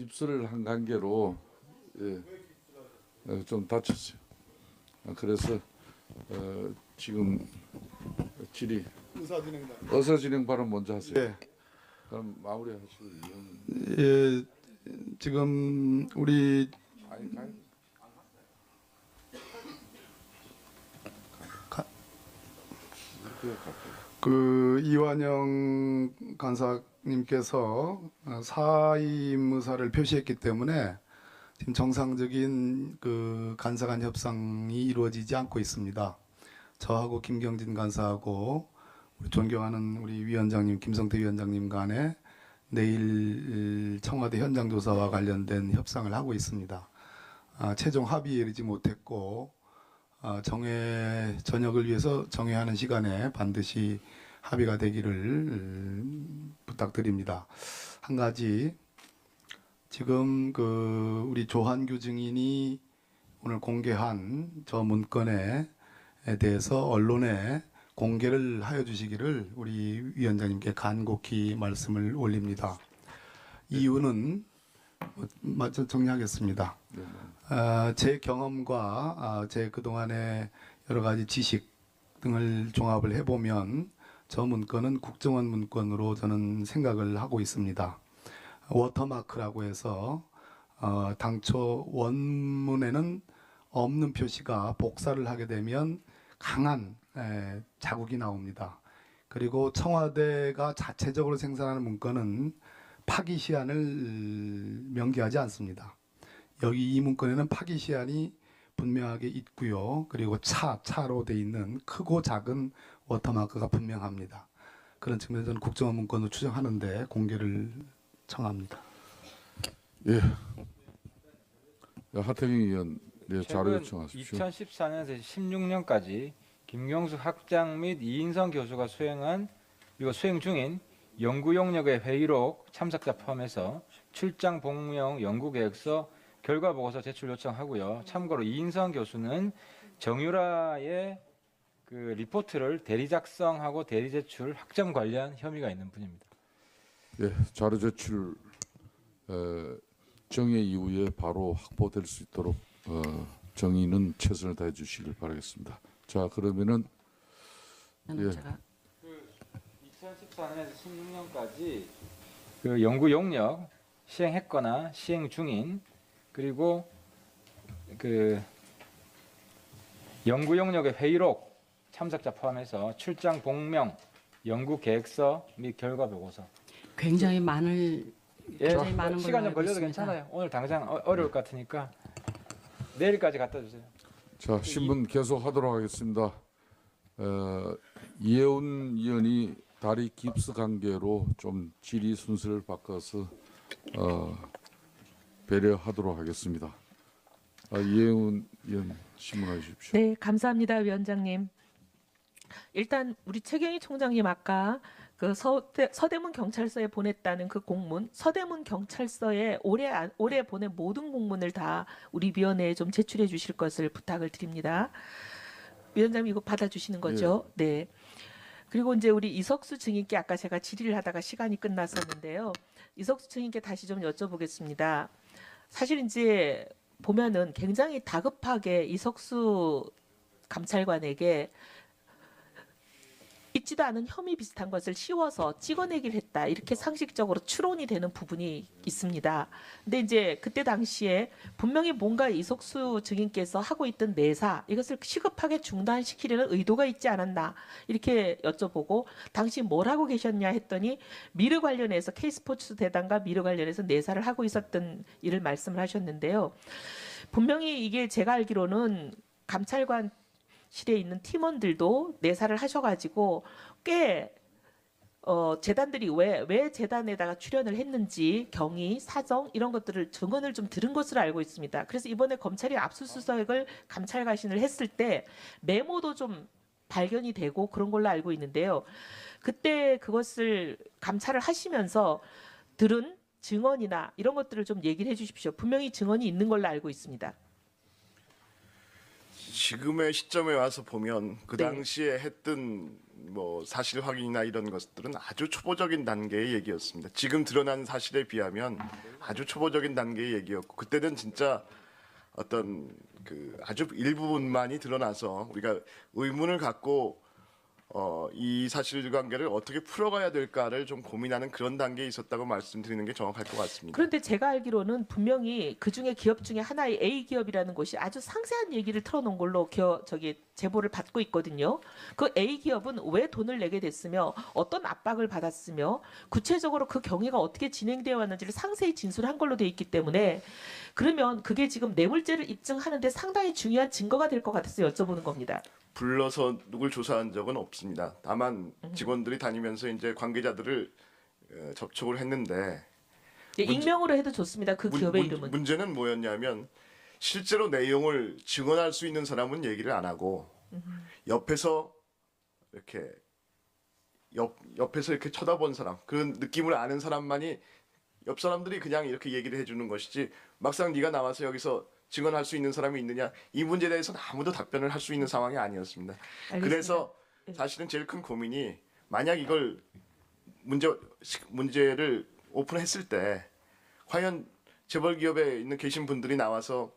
깁스를 한 관계로 좀 다쳤어요. 그래서 지금 질의 의사진행 발언 먼저 하세요. 네. 그럼 마무리하시고. 예, 지금 우리 이완영 간사님께서 사임 의사를 표시했기 때문에 지금 정상적인 그 간사 간 협상이 이루어지지 않고 있습니다. 저하고 김경진 간사하고 우리 존경하는 우리 위원장님 김성태 위원장님 간에 내일 청와대 현장 조사와 관련된 협상을 하고 있습니다. 최종 합의에 이르지 못했고 저녁을 위해서 정회하는 시간에 반드시 합의가 되기를 부탁드립니다. 한 가지 지금 그 우리 조한규 증인이 오늘 공개한 저 문건에 대해서 언론에 공개를 하여 주시기를 우리 위원장님께 간곡히 말씀을 올립니다. 이유는 마저 정리하겠습니다. 제 경험과 제 그동안의 여러 가지 지식 등을 종합을 해보면 저 문건은 국정원 문건으로 저는 생각을 하고 있습니다. 워터마크라고 해서 당초 원문에는 없는 표시가 복사를 하게 되면 강한 자국이 나옵니다. 그리고 청와대가 자체적으로 생산하는 문건은 파기 시한을 명기하지 않습니다. 여기 이 문건에는 파기 시한이 분명하게 있고요. 그리고 차로 돼 있는 크고 작은 워터마크가 분명합니다. 그런 측면에서 저는 국정원 문건으로 추정하는데 공개를 청합니다. 예. 하태경 의원 자료 요청하십시오. 2014년에서 16년까지 김경수 학장 및 이인성 교수가 수행한 그리고 수행 중인 연구 용역의 회의록 참석자 포함해서 출장 복명 연구 계획서 결과 보고서 제출 요청하고요. 참고로 이인성 교수는 정유라의 그 리포트를 대리 작성하고 대리 제출 학점 관련 혐의가 있는 분입니다. 예, 자료 제출 정회 이후에 바로 확보될 수 있도록 정의는 최선을 다해 주시길 바라겠습니다. 자, 그러면은 제가 2014년에서 16년까지 그 연구 용역 시행했거나 시행 중인 그리고 그 연구 용역의 회의록 참석자 포함해서 출장 복명 연구 계획서 및 결과 보고서 굉장히 많은 걸로 시간 좀 알고 걸려도 있습니다. 괜찮아요. 오늘 당장 어려울 것 같으니까 내일까지 갖다 주세요. 자, 신문 계속하도록 하겠습니다. 이혜훈 의원이 다리 깁스 관계로 좀 질의 순서를 바꿔서 배려하도록 하겠습니다. 이혜훈 의원 신문해 주십시오. 네, 감사합니다, 위원장님. 일단 우리 최경희 총장님 아까 그 서대문 경찰서에 보냈다는 그 공문, 서대문 경찰서에 올해 보낸 모든 공문을 다 우리 위원회에 좀 제출해 주실 것을 부탁을 드립니다. 위원장님 이거 받아주시는 거죠? 네. 그리고 이제 우리 이석수 증인께 아까 제가 질의를 하다가 시간이 끝났었는데요. 이석수 증인께 다시 좀 여쭤보겠습니다. 사실 이제 보면은 굉장히 다급하게 이석수 감찰관에게 있지도 않은 혐의 비슷한 것을 씌워서 찍어내기를 했다. 이렇게 상식적으로 추론이 되는 부분이 있습니다. 근데 이제 그때 당시에 분명히 뭔가 이석수 증인께서 하고 있던 내사 이것을 시급하게 중단시키려는 의도가 있지 않았나 이렇게 여쭤보고 당시 뭘 하고 계셨냐 했더니 미르 관련해서 K스포츠 대단과 미르 관련해서 내사를 하고 있었던 일을 말씀을 하셨는데요. 분명히 이게 제가 알기로는 감찰관 실에 있는 팀원들도 내사를 하셔가지고 꽤 재단들이 왜 재단에다가 출연을 했는지 경위, 사정 이런 것들을 증언을 좀 들은 것으로 알고 있습니다. 그래서 이번에 검찰이 압수수색을 감찰가신을 했을 때 메모도 좀 발견이 되고 그런 걸로 알고 있는데요. 그때 그것을 감찰을 하시면서 들은 증언이나 이런 것들을 좀 얘기를 해주십시오. 분명히 증언이 있는 걸로 알고 있습니다. 지금의 시점에 와서 보면 그 네. 당시에 했던 뭐 사실 확인이나 이런 것들은 아주 초보적인 단계의 얘기였습니다. 지금 드러난 사실에 비하면 아주 초보적인 단계의 얘기였고 그때는 진짜 어떤 그 아주 일부분만이 드러나서 우리가 의문을 갖고 이 사실관계를 어떻게 풀어가야 될까를 좀 고민하는 그런 단계에 있었다고 말씀드리는 게 정확할 것 같습니다. 그런데 제가 알기로는 분명히 그 중에 기업 중에 하나의 A 기업이라는 곳이 아주 상세한 얘기를 틀어놓은 걸로 제보를 받고 있거든요. 그 A 기업은 왜 돈을 내게 됐으며 어떤 압박을 받았으며 구체적으로 그 경위가 어떻게 진행되어 왔는지를 상세히 진술한 걸로 돼 있기 때문에 그러면 그게 지금 뇌물죄를 입증하는데 상당히 중요한 증거가 될 것 같아서 여쭤보는 겁니다. 불러서 누굴 조사한 적은 없습니다. 다만 직원들이 다니면서 이제 관계자들을 접촉을 했는데 예, 익명으로 해도 좋습니다. 그 기업의 이름은. 문제는 뭐였냐면 실제로 내용을 증언할 수 있는 사람은 얘기를 안 하고 옆에서 이렇게 옆에서 이렇게 쳐다본 사람, 그런 느낌을 아는 사람만이 옆 사람들이 그냥 이렇게 얘기를 해주는 것이지 막상 네가 나와서 여기서 증언할 수 있는 사람이 있느냐 이 문제에 대해서는 아무도 답변을 할 수 있는 상황이 아니었습니다. 알겠습니다. 그래서 사실은 제일 큰 고민이 만약 이걸 문제를 오픈했을 때 과연 재벌 기업에 있는 계신 분들이 나와서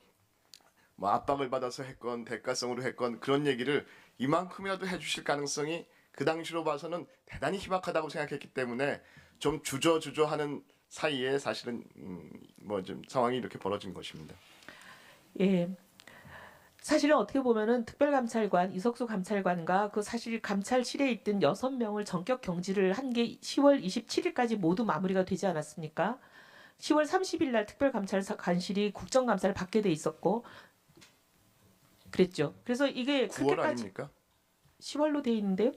뭐 압박을 받아서 했건 대가성으로 했건 그런 얘기를 이만큼이라도 해주실 가능성이 그 당시로 봐서는 대단히 희박하다고 생각했기 때문에 좀 주저하는 사이에 사실은 뭐 좀 상황이 이렇게 벌어진 것입니다. 예. 사실은 어떻게 보면은 특별감찰관 이석수 감찰관과 그 사실 감찰실에 있던 6명을 전격 경질을 한 게 10월 27일까지 모두 마무리가 되지 않았습니까? 10월 30일 날 특별감찰관실이 국정감사를 받게 돼 있었고 그랬죠. 그래서 이게 9월 그렇게까지 아닙니까? 10월로 돼 있는데요.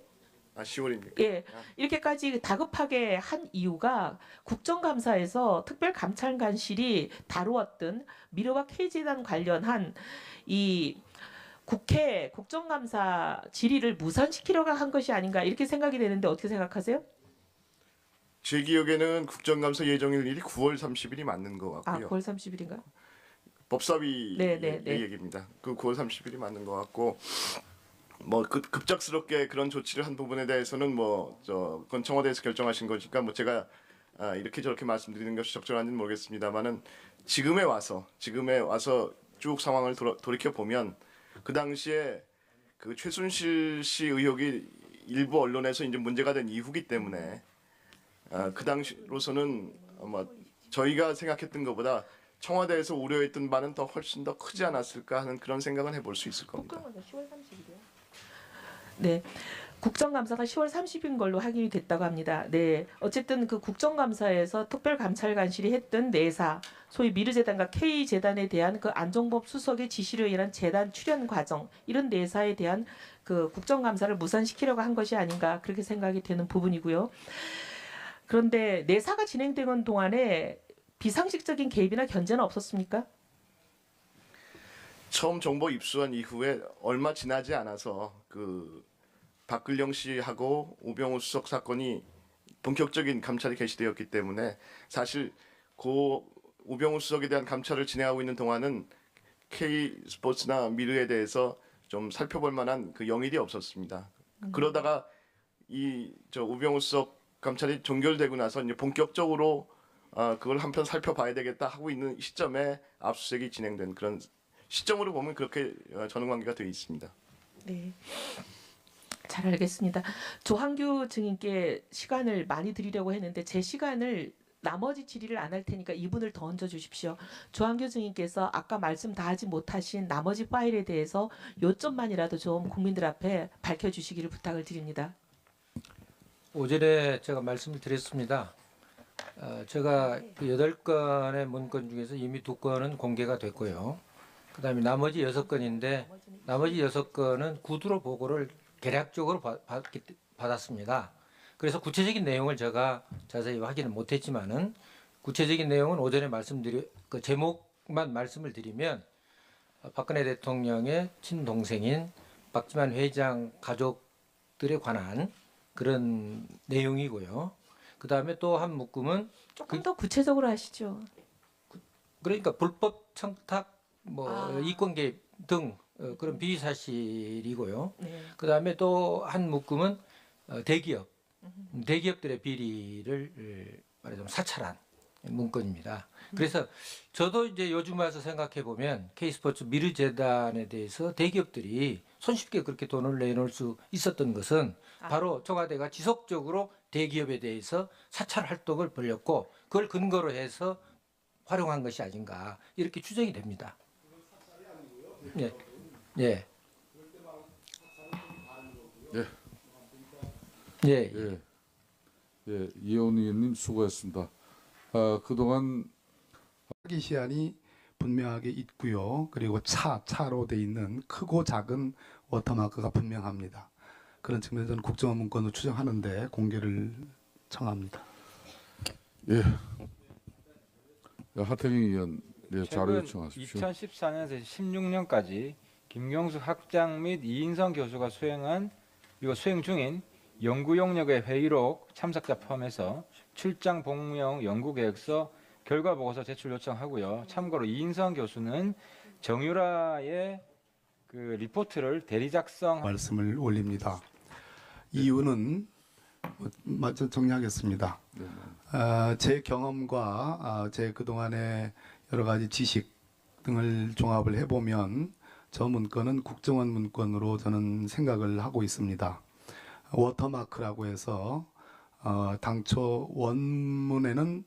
아 10월입니까? 예, 이렇게까지 다급하게 한 이유가 국정감사에서 특별감찰관실이 다루었던 미르와 K재단 관련한 이 국회 국정감사 질의를 무산시키려고 한 것이 아닌가 이렇게 생각이 되는데 어떻게 생각하세요? 제 기억에는 국정감사 예정일이 9월 30일이 맞는 것 아, 같고요. 9월 30일인가? 법사위의 네. 얘기입니다. 그 9월 30일이 맞는 것 같고 뭐 급작스럽게 그런 조치를 한 부분에 대해서는 그건 청와대에서 결정하신 거니까 뭐 제가 이렇게 저렇게 말씀드리는 것이 적절한지는 모르겠습니다만은 지금에 와서 쭉 상황을 돌이켜 보면 그 당시에 그 최순실 씨 의혹이 일부 언론에서 이제 문제가 된 이후기 때문에 그 당시로서는 아마 저희가 생각했던 것보다 청와대에서 우려했던 바는 더 훨씬 더 크지 않았을까 하는 그런 생각은 해볼 수 있을 겁니다. 국정감사 10월 30일이요? 네. 국정감사가 10월 30일 걸로 확인이 됐다고 합니다. 네. 어쨌든 그 국정감사에서 특별감찰관실이 했던 내사, 소위 미르재단과 K재단에 대한 그 안종범 수석의 지시로 인한 재단 출연 과정, 이런 내사에 대한 그 국정감사를 무산시키려고 한 것이 아닌가 그렇게 생각이 되는 부분이고요. 그런데 내사가 진행되는 동안에 비상식적인 개입이나 견제는 없었습니까? 처음 정보 입수한 이후에 얼마 지나지 않아서 그 박근령 씨하고 우병우 수석 사건이 본격적인 감찰이 개시되었기 때문에 사실 고 우병우 수석에 대한 감찰을 진행하고 있는 동안은 K 스포츠나 미르에 대해서 좀 살펴볼 만한 그 영일이 없었습니다. 그러다가 우병우 수석 감찰이 종결되고 나서 이제 본격적으로 그걸 한편 살펴봐야 되겠다 하고 있는 시점에 압수수색이 진행된 그런 시점으로 보면 그렇게 전후 관계가 되어 있습니다. 네. 잘 알겠습니다. 조한규 증인께 시간을 많이 드리려고 했는데 제 시간을 나머지 질의를 안 할 테니까 이분을 더 얹어 주십시오. 조한규 증인께서 아까 말씀 다 하지 못하신 나머지 파일에 대해서 요점만이라도 좀 국민들 앞에 밝혀주시기를 부탁을 드립니다. 오전에 제가 말씀을 드렸습니다. 제가 그 8건의 문건 중에서 이미 2건은 공개가 됐고요. 그다음에 나머지 6건인데 나머지 6건은 구두로 보고를 개략적으로 받았습니다. 그래서 구체적인 내용을 제가 자세히 확인을 못했지만은 구체적인 내용은 오전에 그 제목만 말씀을 드리면 박근혜 대통령의 친동생인 박지만 회장 가족들에 관한 그런 내용이고요. 그 다음에 또 한 묶음은 조금 더 구체적으로 하시죠. 그러니까 불법 청탁, 아. 이권 개입 등 그런 비리 사실이고요. 네. 그 다음에 또 한 묶음은 대기업들의 비리를 말하자면 사찰한 문건입니다. 그래서 저도 이제 요즘 와서 생각해 보면 K스포츠 미르재단에 대해서 대기업들이 손쉽게 그렇게 돈을 내놓을 수 있었던 것은 바로 청와대가 지속적으로 대기업에 대해서 사찰 활동을 벌였고 그걸 근거로 해서 활용한 것이 아닌가 이렇게 추정이 됩니다. 예, 예, 예. 예, 예, 예, 이혜원 의원님 수고했습니다. 그동안 파기 시한이 분명하게 있고요. 그리고 차로 돼 있는 크고 작은 워터마크가 분명합니다. 그런 측면에서 저는 국정원 문건으로 추정하는데 공개를 청합니다. 예, 하태경 의원 자료 최근 요청하십시오. 2014년에서 16년까지 김경수 학장 및 이인성 교수가 수행 중인 연구 용역의 회의록 참석자 포함해서 출장 복명 연구 계획서 결과 보고서 제출 요청하고요. 참고로 이인성 교수는 정유라의 그 리포트를 대리 작성 말씀을 올립니다. 이유는 먼저 정리하겠습니다. 제 경험과 제 그동안의 여러 가지 지식 등을 종합을 해보면 저 문건은 국정원 문건으로 저는 생각을 하고 있습니다. 워터마크라고 해서 당초 원문에는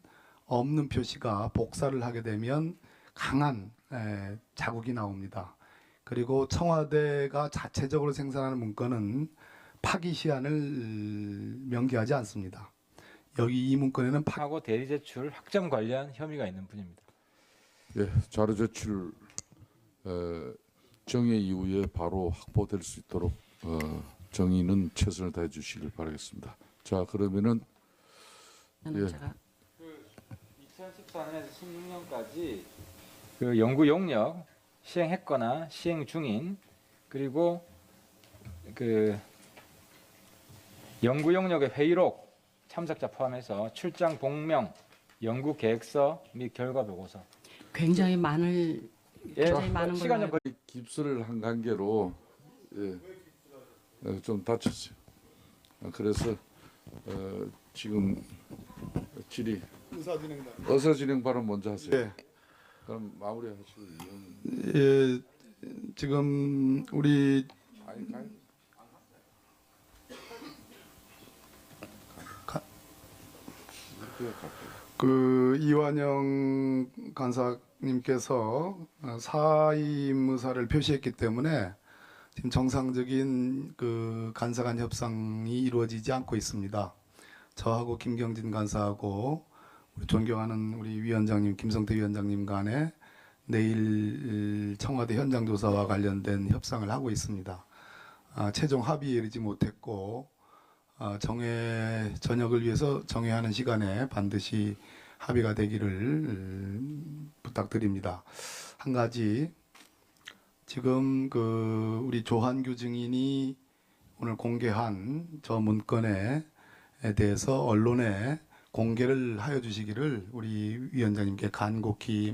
없는 표시가 복사를 하게 되면 강한 자국이 나옵니다. 그리고 청와대가 자체적으로 생산하는 문건은 파기 시한을 명기하지 않습니다. 여기 이 문건에는 하고 대리 제출 학점 관련 혐의가 있는 분입니다. 예, 자료 제출 정해 이후에 바로 확보될 수 있도록 정의는 최선을 다해 주시길 바라겠습니다. 자, 그러면은 예. 제가 2014년에서 16년까지 그 연구 용역 시행했거나 시행 중인 그리고 그 연구 용역의 회의록 참석자 포함해서 출장 복명 연구 계획서 및 결과 보고서 굉장히 많은 걸로 시간이 알고 깁스를 한 관계로 좀 다쳤어요. 그래서 지금 질의 의사 진행 발언 먼저 하세요. 네. 그럼 마무리하시고. 예, 지금 우리 그 이완영 간사님께서 사임 의사를 표시했기 때문에 지금 정상적인 그 간사 간 협상이 이루어지지 않고 있습니다. 저하고 김경진 간사하고 우리 존경하는 우리 위원장님 김성태 위원장님 간에 내일 청와대 현장 조사와 관련된 협상을 하고 있습니다. 최종 합의에 이르지 못했고 저녁을 위해서 정회하는 시간에 반드시 합의가 되기를 부탁드립니다. 한 가지 지금 그 우리 조한규 증인이 오늘 공개한 저 문건에 대해서 언론에 공개를 하여 주시기를 우리 위원장님께 간곡히